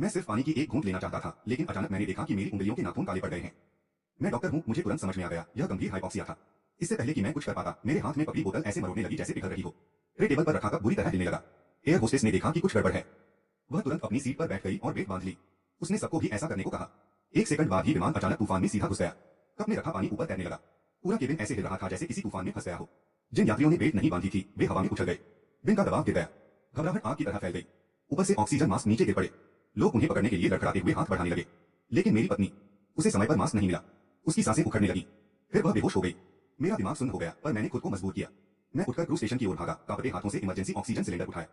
मैं सिर्फ पानी की एक घूंट लेना चाहता था, लेकिन अचानक मैंने देखा कि मेरी उंगलियों के नाखून काले पड़ गए हैं। मैं डॉक्टर हूँ, मुझे तुरंत समझ में आ गया, यह गंभीर हाइपॉक्सिया था। इससे पहले कि मैं कुछ कर पाता, मेरे हाथ में पकड़ी बोतल ऐसे मरोड़ने लगी जैसे पिघल रही हो। ट्रे टेबल पर रखा कप बुरी तरह हिलने लगा। एयर होस्टेस ने देखा कि कुछ गड़बड़ है। वह तुरंत अपनी सीट पर बैठ गई और वेट बांध ली। उसने सबको भी ऐसा करने को कहा। एक सेकंड बाद ही विमान अचानक तूफान में सीधा घुस गया। कप में रखा पानी ऊपर तैरने लगा। पूरा केबिन ऐसे हिल रहा था जैसे किसी तूफान में फंस गया हो। जिन यात्रियों ने बेल्ट नहीं बांधी थी, वे हवा में उछल गए। बिन का दबाव गिर गया। घबराहट आग की तरह फैल गई। ऊपर से ऑक्सीजन मास्क नीचे गिर पड़े। लोग उन्हें पकड़ने के लिए लड़खड़ाते हुए हाथ बढ़ाने लगे। लेकिन मेरी पत्नी, उसे समय पर मास्क नहीं मिला। उसकी सांसें उखड़ने लगी। फिर वह बेहोश हो गई। मेरा दिमाग सुन्न हो गया, पर मैंने खुद को मजबूर किया। मैं उठकर क्रू स्टेशन की ओर भागा, कांपते हाथों से इमरजेंसी ऑक्सीजन सिलेंडर उठाया।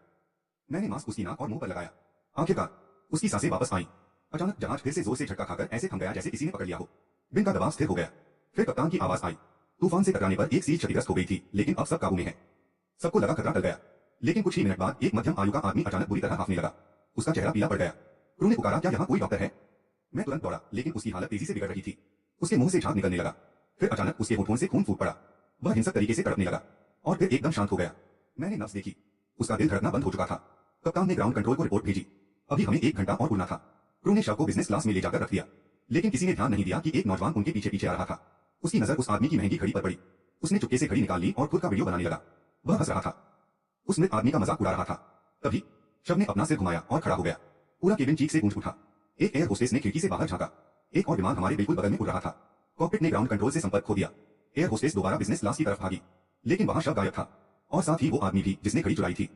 मैंने मास्क उसकी नाक और मुंह पर लगाया। आखिरकार उसकी सांसें वापस आईं। अचानक जहाज फिर से जोर से झटका खाकर ऐसे थम गया जैसे किसी ने पकड़ लिया हो। बिन का दबाव स्थिर हो गया। फिर कप्तान की आवाज आई। तूफान से टकराने पर एक सीट क्षतिग्रस्त हो गई थी, लेकिन अब सब काबू में है। सबको लगा खतरा टल गया। लेकिन कुछ ही मिनट बाद एक मध्यम आयु का आदमी अचानक बुरी तरह हांफने लगा। उसका चेहरा पीला पड़ गया। क्रू ने पुकारा, क्या यहाँ कोई डॉक्टर है? मैं तुरंत दौड़ा, लेकिन उसकी हालत तेजी से बिगड़ रही थी। उसके मुंह से झाग निकलने लगा। फिर अचानक उसके होठों से खून फूट पड़ा। वह हिंसक तरीके से तड़पने लगा और फिर एकदम शांत हो गया। मैंने नब्ज देखी। उसका दिल धड़कना बंद हो चुका था। कप्तान ने ग्राउंड कंट्रोल को रिपोर्ट भेजी। अभी हमें 1 घंटा और उड़ना था। क्रू ने शव को बिजनेस क्लास में ले जाकर रख दिया। लेकिन किसी ने ध्यान नहीं दिया कि एक नौजवान उनके पीछे पीछे आ रहा था। उसकी नजर उस आदमी की महंगी घड़ी पर पड़ी। उसने चुपके से घड़ी निकाल ली और खुद का वीडियो बनाने लगा। वह हंस रहा था। उस मृत आदमी का मजाक उड़ा रहा था। तभी शव ने अपना सिर घुमाया और खड़ा हो गया। पूरा केबिन चीख से गूंज उठा। एक एयर होस्टेस ने खिड़की से बाहर झांका। एक और विमान हमारे बिल्कुल बगल में उड़ रहा था। कॉकपिट ने ग्राउंड कंट्रोल से संपर्क खो दिया। एयर होस्टेस दोबारा बिजनेस क्लास की तरफ भागी, लेकिन वहां शव गायब था और साथ ही वो आदमी भी जिसने घड़ी चुराई थी।